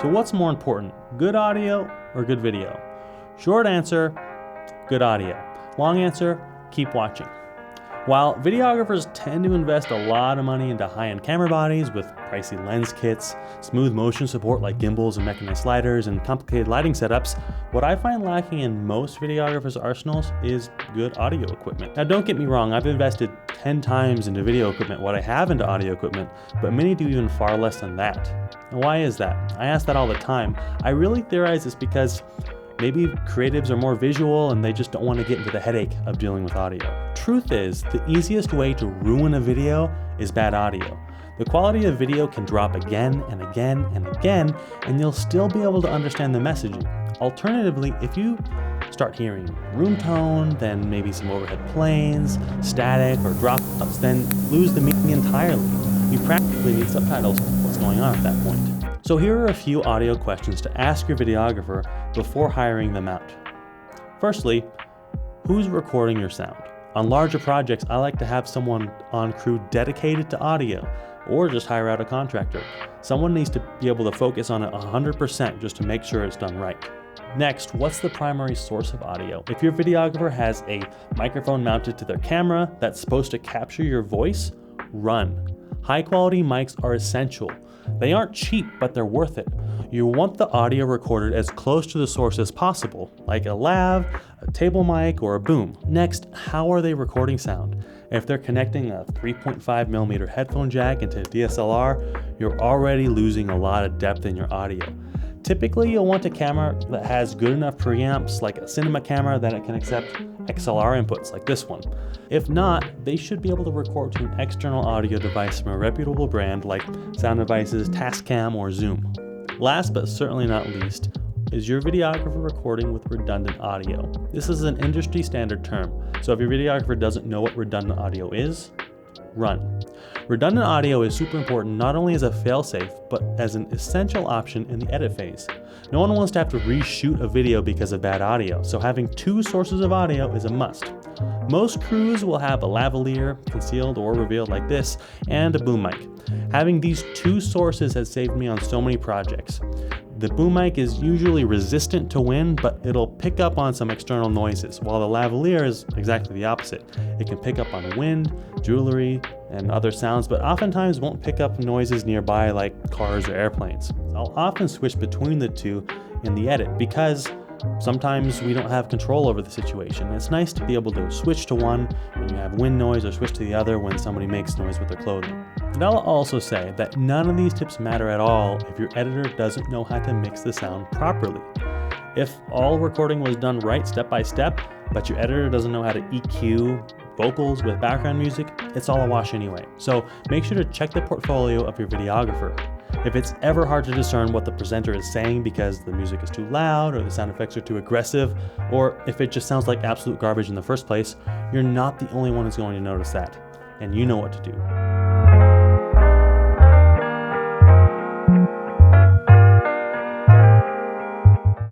So what's more important, good audio or good video? Short answer, good audio. Long answer, keep watching. While videographers tend to invest a lot of money into high-end camera bodies with pricey lens kits, smooth motion support like gimbals and mechanized sliders, and complicated lighting setups, what I find lacking in most videographers' arsenals is good audio equipment. Now don't get me wrong, I've invested 10 times into video equipment what I have into audio equipment, but many do even far less than that. And why is that? I ask that all the time. I really theorize it's because maybe creatives are more visual and they just don't want to get into the headache of dealing with audio. Truth is, the easiest way to ruin a video is bad audio. The quality of video can drop again and again and again, and you'll still be able to understand the messaging. Alternatively, if you start hearing room tone, then maybe some overhead planes, static, or dropouts, then lose the meaning entirely. You practically need subtitles for what's going on at that point. So here are a few audio questions to ask your videographer before hiring them out. Firstly, who's recording your sound? On larger projects, I like to have someone on crew dedicated to audio, or just hire out a contractor. Someone needs to be able to focus on it 100% just to make sure it's done right. Next, what's the primary source of audio? If your videographer has a microphone mounted to their camera that's supposed to capture your voice, run. High quality mics are essential. They aren't cheap, but they're worth it. You want the audio recorded as close to the source as possible, like a lav, a table mic, or a boom. Next, how are they recording sound? If they're connecting a 3.5mm headphone jack into a DSLR, you're already losing a lot of depth in your audio. Typically, you'll want a camera that has good enough preamps, like a cinema camera, that it can accept XLR inputs like this one. If not, they should be able to record to an external audio device from a reputable brand like Sound Devices, Tascam, or Zoom. Last but certainly not least, is your videographer recording with redundant audio? This is an industry standard term, so if your videographer doesn't know what redundant audio is, run. Redundant audio is super important not only as a failsafe, but as an essential option in the edit phase. No one wants to have to reshoot a video because of bad audio, so having two sources of audio is a must. Most crews will have a lavalier, concealed or revealed like this, and a boom mic. Having these two sources has saved me on so many projects. The boom mic is usually resistant to wind, but it'll pick up on some external noises, while the lavalier is exactly the opposite. It can pick up on wind, jewelry, and other sounds, but oftentimes won't pick up noises nearby like cars or airplanes. I'll often switch between the two in the edit because sometimes we don't have control over the situation. It's nice to be able to switch to one when you have wind noise or switch to the other when somebody makes noise with their clothing. And I'll also say that none of these tips matter at all if your editor doesn't know how to mix the sound properly. If all recording was done right step by step, but your editor doesn't know how to EQ vocals with background music, it's all a wash anyway. So make sure to check the portfolio of your videographer. If it's ever hard to discern what the presenter is saying because the music is too loud or the sound effects are too aggressive, or if it just sounds like absolute garbage in the first place, you're not the only one who's going to notice that, and you know what to do.